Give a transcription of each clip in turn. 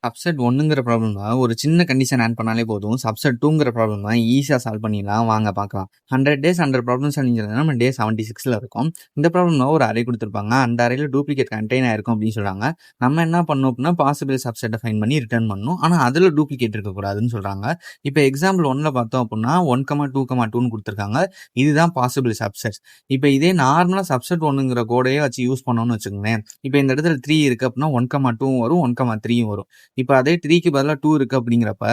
Subset 1ங்கிற ப்ராப்ளம்ல ஒரு சின்ன condition add பண்ணாலே போதும். சப்செட் 2ங்கிற ப்ராப்ளம் ஈஸியா சால்வ் பண்ணிடலாம். வாங்க பார்க்கலாம். 100 டேஸ் 100 ப்ராப்ளம் சால்விங்கிறது நம்ம டே 76ல இருக்கோம். இந்த ப்ராப்ளம்ல ஒரு அரே கொடுத்துருப்பாங்க. அந்த அரேல டூப்ளிகேட் கண்டெயின் ஆயிருக்கும் அப்படின்னு சொல்றாங்க. நம்ம என்ன பண்ணணும் அப்படின்னா பாசிபிள் சப்செட்டை ஃபைண்ட் பண்ணி ரிட்டர்ன் பண்ணணும். ஆனா அதுல டூப்ளிகேட் இருக்கக்கூடாதுன்னு சொல்றாங்க. இப்போ எக்ஸாம்பிள் 1ல பார்த்தோம் அப்படின்னா 1,2,2ன்னு கொடுத்துருக்காங்க. இதுதான் பாசிபிள் சப்செட்ஸ். இப்போ இதே நார்மலா சப்செட் 1ங்கிற கோடையே வச்சு யூஸ் பண்ணோம்னு வச்சுக்கோங்களேன். இப்போ இந்த இடத்துல 3 இருக்கு அப்படின்னா 1,2 வரும், 1,3 வரும். இப்போ அதே 3க்கு பதிலாக 2 இருக்கு அப்படிங்கிறப்ப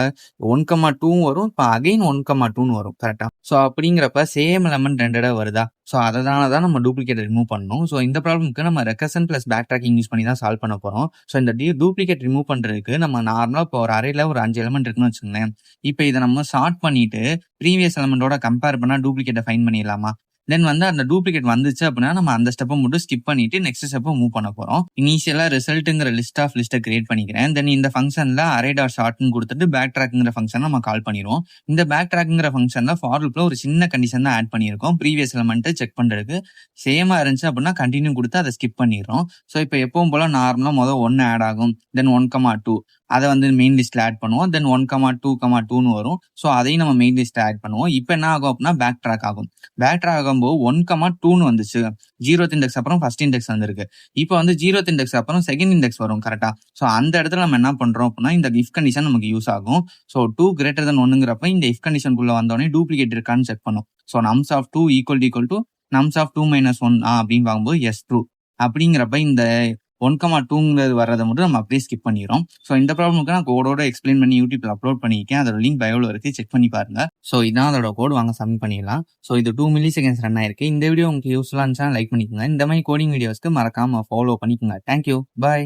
1,2 வரும். இப்போ அகைன் 1,2ன்னு வரும். கரெக்டா? ஸோ அப்படிங்கிறப்ப சேம் எலமெண்ட் 2 தடவை வருதா? ஸோ அதனால தான் நம்ம டூப்ளிகேட் ரிமூவ் பண்ணணும். ஸோ இந்த ப்ராப்ளம்க்கு நம்ம ரெக்கர்சன் பிளஸ் பேக் ட்ராக்கிங் யூஸ் பண்ணி தான் சால்வ் பண்ண போறோம். ஸோ இந்த டூப்ளிகேட் ரிமூவ் பண்றதுக்கு நம்ம நார்மலா இப்போ ஒரு அரேல ஒரு 5 எலமெண்ட் இருக்குன்னு வச்சுக்கோங்களேன். இப்போ இதை நம்ம சார்ட் பண்ணிட்டு ப்ரீவியஸ் எலமெண்டோட கம்பேர் பண்ணா டூப்ளிகேட்டை ஃபைண்ட் பண்ணிடலாமா? தென் அந்த டூப்ளிகேட் வந்துச்சு அப்படின்னா நம்ம அந்த ஸ்டெப்பை மட்டும் ஸ்கிப் பண்ணிட்டு நெக்ஸ்ட் ஸ்டெப்பை மூவ் பண்ண போறோம். இனிஷியலா ரிசல்ட்டுங்கிற லிஸ்ட்டை கிரியேட் பண்ணிக்கிறேன். தென் இந்த ஃபங்க்ஷன்ல அரே டாட் ஷார்ட்னு கொடுத்துட்டு பேக் ட்ராக்ங்கிற ஃபங்க்ஷன் நம்ம கால் பண்ணிடுவோம். இந்த பேக் ட்ராக்ங்கிற ஃபங்க்ஷன்ல ஃபார் லூப்ல ஒரு சின்ன கண்டிஷன் தான் ஆட் பண்ணியிருக்கோம். ப்ரீவியஸ் எலமெண்ட் செக் பண்றதுக்கு சேமா இருந்துச்சு அப்படின்னா கண்டினியூ கொடுத்து அதை ஸ்கிப் பண்ணிடுறோம். ஸோ இப்போ எப்பவும் போல நார்மலா முதல் 1 ஆட் ஆகும். தென் 1,2 அதை மெயின் லிஸ்ட்ல ஆட் பண்ணுவோம். தென் 1,2,2ன்னு வரும். ஸோ அதையும் நம்ம மெயின் லிஸ்ட்ல ஆட் பண்ணுவோம். இப்போ என்ன ஆகும் அப்படின்னா பேக் ட்ராக் ஆகும். பேக் ட்ராக் ஆகும்போது 1,2ன்னு வந்துச்சு. 0th இண்டெக்ஸ் அப்புறம் ஃபர்ஸ்ட் இண்டெக்ஸ் வந்திருக்கு. இப்போ 0th இண்டெக்ஸ் அப்புறம் செகண்ட் இண்டெக்ஸ் வரும். கரெக்டா? ஸோ அந்த இடத்துல நம்ம என்ன பண்றோம் அப்படின்னா இந்த இஃப் கண்டிஷன் நமக்கு யூஸ் ஆகும். ஸோ 2 greater than 1ங்கிறப்ப இந்த இஃப் கண்டிஷனுக்குள்ள வந்தோடனே டூப்ளிகேட் இருக்கான்னு செக் பண்ணும். So nums of 2 equal to nums of 2 minus 1 அப்படின்னு பார்க்கும்போது எஸ் ட்ரூ. அப்படிங்கிறப்ப இந்த 1,2ங்கிறது வர்றதை மட்டும் நம்ம அப்படியே ஸ்கிப் பண்ணிடுறோம். ஸோ இந்த ப்ராப்ளமுக்கு நான் கோடோட எக்ஸ்பிளைன் பண்ணி யூடியூப்ல அப்லோட் பண்ணியிருக்கேன். அதோட லிங்க் பயோல இருக்கு, செக் பண்ணி பாருங்க. ஸோ இதான் அதோட கோட், வாங்க சப்மிட் பண்ணிடலாம். ஸோ இது 2 milliseconds ரன் ஆயிருக்கு. இந்த வீடியோ உங்களுக்கு யூஸ்ஃபுல்லாக இருந்துச்சுன்னா லைக் பண்ணிக்கோங்க. இந்த மாதிரி கோடிங் வீடியோஸ்க்கு மறக்காம ஃபாலோ பண்ணிக்கோங்க. தேங்க்யூ, பாய்.